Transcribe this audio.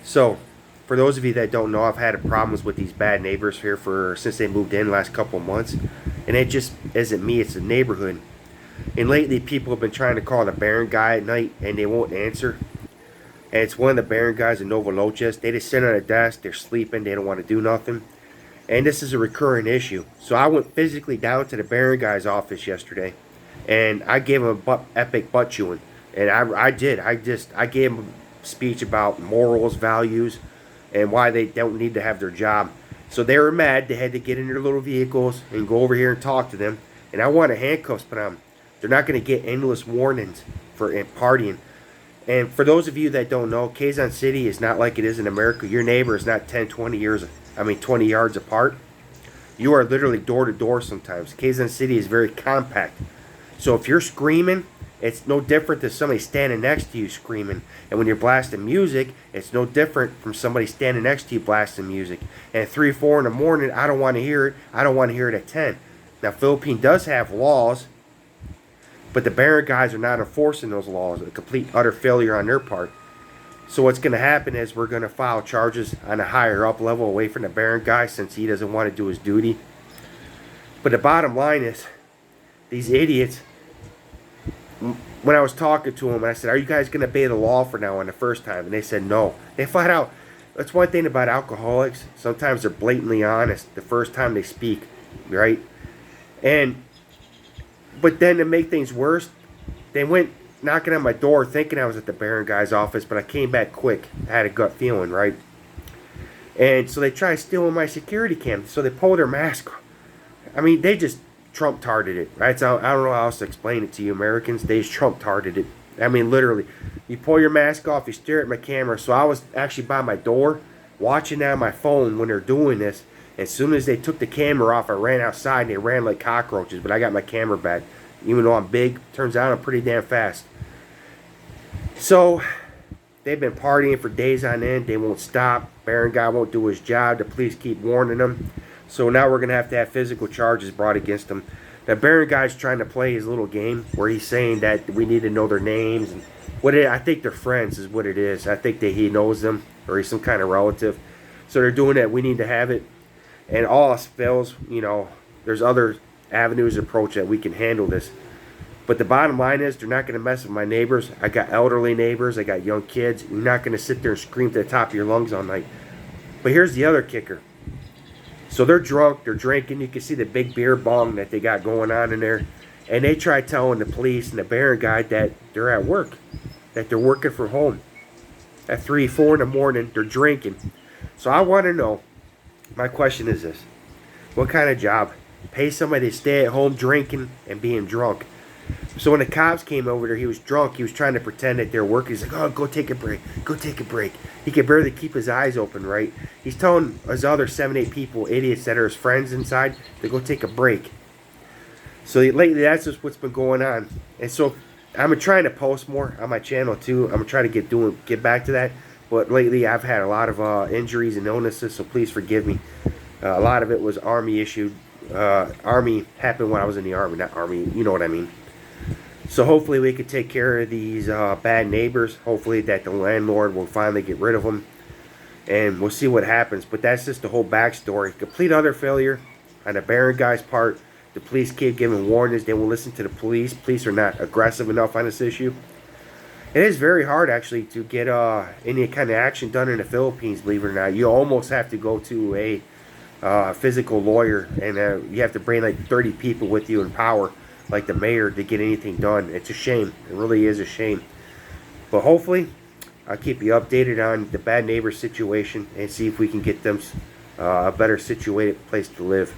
So, for those of you that don't know, I've had problems with these bad neighbors here since they moved in the last couple of months, and it just isn't me; it's the neighborhood. And lately, people have been trying to call the Baron guy at night, and they won't answer. And it's one of the Baron guys in Novaliches. They just sit on a desk, they're sleeping, they don't want to do nothing. And this is a recurring issue. So I went physically down to the Baron guy's office yesterday, and I gave him a epic butt chewing. And I did. I gave him a speech about morals, values, and why they don't need to have their job. So they were mad. They had to get in their little vehicles and go over here and talk to them. And I wanted handcuffs put on them. They're not going to get endless warnings for partying. And for those of you that don't know, Quezon City is not like it is in America. Your neighbor is not 10, 20 years, 20 yards apart. You are literally door to door sometimes. Quezon City is very compact. So if you're screaming, it's no different than somebody standing next to you screaming. And when you're blasting music, it's no different from somebody standing next to you blasting music. And at 3, 4 in the morning, I don't want to hear it. I don't want to hear it at 10. Now, Philippines does have laws, but the Baron guys are not enforcing those laws. A complete, utter failure on their part. So what's going to happen is we're going to file charges on a higher up level away from the Baron guy since he doesn't want to do his duty. But the bottom line is, these idiots, when I was talking to them, I said, are you guys going to obey the law for now on the first time? And they said no. They flat out, that's one thing about alcoholics. Sometimes they're blatantly honest the first time they speak, right? But then to make things worse, they went knocking on my door thinking I was at the Baron guy's office, but I came back quick. I had a gut feeling, right? And so they tried stealing my security cam. So they pulled their mask off. They just Trump-tarded it, right? So I don't know how else to explain it to you Americans. They just Trump-tarded it. Literally. You pull your mask off, you stare at my camera. So I was actually by my door watching on my phone when they're doing this. As soon as they took the camera off, I ran outside and they ran like cockroaches. But I got my camera back. Even though I'm big, turns out I'm pretty damn fast. So, they've been partying for days on end. They won't stop. Baron guy won't do his job. The police keep warning them. So now we're going to have physical charges brought against him. The Baron guy's trying to play his little game where he's saying that we need to know their names. And I think they're friends is what it is. I think that he knows them or he's some kind of relative. So they're doing that. We need to have it. And all else fails, there's other avenues of approach that we can handle this. But the bottom line is they're not going to mess with my neighbors. I got elderly neighbors. I got young kids. You're not going to sit there and scream to the top of your lungs all night. But here's the other kicker. So they're drunk. They're drinking. You can see the big beer bong that they got going on in there. And they try telling the police and the Baron guy that they're at work. That they're working from home. At 3, 4 in the morning, they're drinking. So I want to know, my question is this. What kind of job? Pay somebody to stay at home drinking and being drunk. So when the cops came over there, he was drunk. He was trying to pretend that they're working. He's like, oh, go take a break. Go take a break. He could barely keep his eyes open, right? He's telling his other 7, 8 people, idiots that are his friends inside, to go take a break. So lately, that's just what's been going on. And so I'm trying to post more on my channel, too. I'm trying to get back to that. But lately, I've had a lot of injuries and illnesses, so please forgive me. A lot of it was Army issued. Army happened when I was in the Army, not Army, you know what I mean. So hopefully we could take care of these bad neighbors. Hopefully that the landlord will finally get rid of them. And we'll see what happens. But that's just the whole backstory. Complete utter failure on the Baron guy's part. The police keep giving warnings. They won't listen to the police. Police are not aggressive enough on this issue. It is very hard actually to get any kind of action done in the Philippines, believe it or not. You almost have to go to a physical lawyer. And you have to bring like 30 people with you in power, like the mayor, to get anything done. It's a shame. It really is a shame. But hopefully, I'll keep you updated on the bad neighbor situation and see if we can get them a better situated place to live.